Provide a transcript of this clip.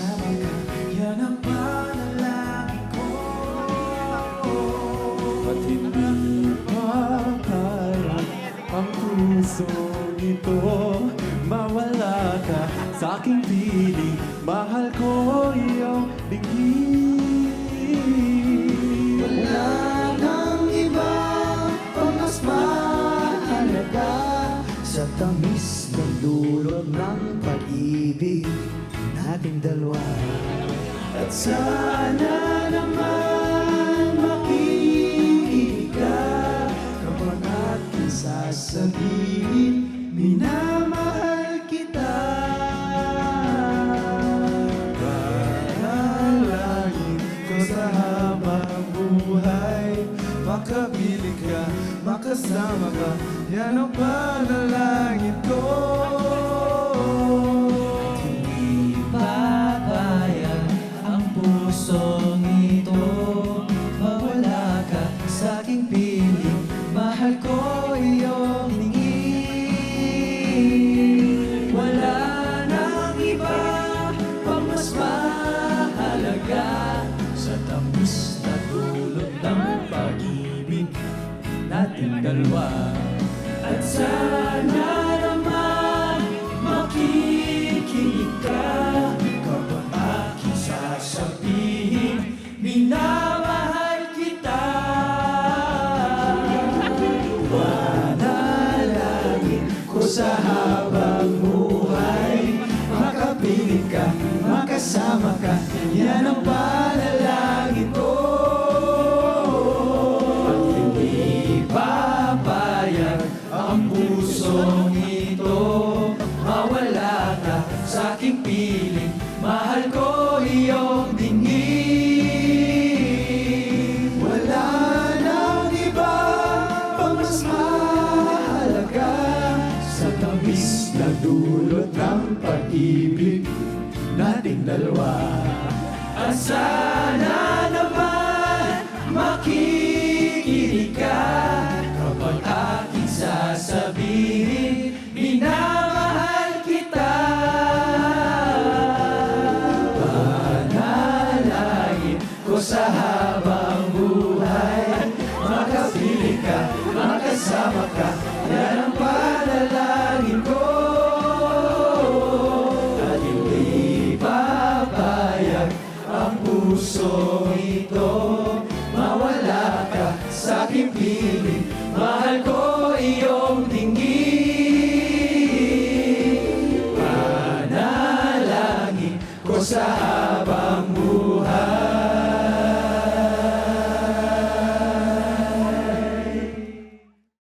kasama ka, yan ang panalangin ko. At hindi papayag ang puso nito mawala ka sa aking piling. Mahal ko iyong dinggin. Wala nang iba pang mas mahalaga sa tamis ng dulot ng pag-ibig nating dalawa. At sana naman makikinig ka kapag aking sasabihin, minamahal kita. Panalangin ko sa habang buhay, makapiling ka, makasama ka, yan ang panalangin ko. Hindi papayag ang pusong ito, mawala ka sa aking piling, mahal ko iyong hingin. Wala nang iba pang mas mahalaga sa tamis na dulot ng pag-ibig nating dalawa. At sana naman makikinig ka kapag aking sasabihin, minamahal kita. Panalangin ko sa habang buhay, makapiling ka, makasama ka, yan ang panalangin ko. At hindi papayag ang pusong ito, mawala ka sa aking piling, mahal ko iyong dinggin. Wala nang iba pang mas mahalaga sa tamis na dulot ng pag-ibig nating dalawa. At sana naman makikinig ka kapag aking sasabihin, minamahal kita. Panalangin ko sa habang buhay, makapiling ka, makasama ka, yan ang panalangin ko. At hindi papayag ang puso ito, mawala ka sa aking piling,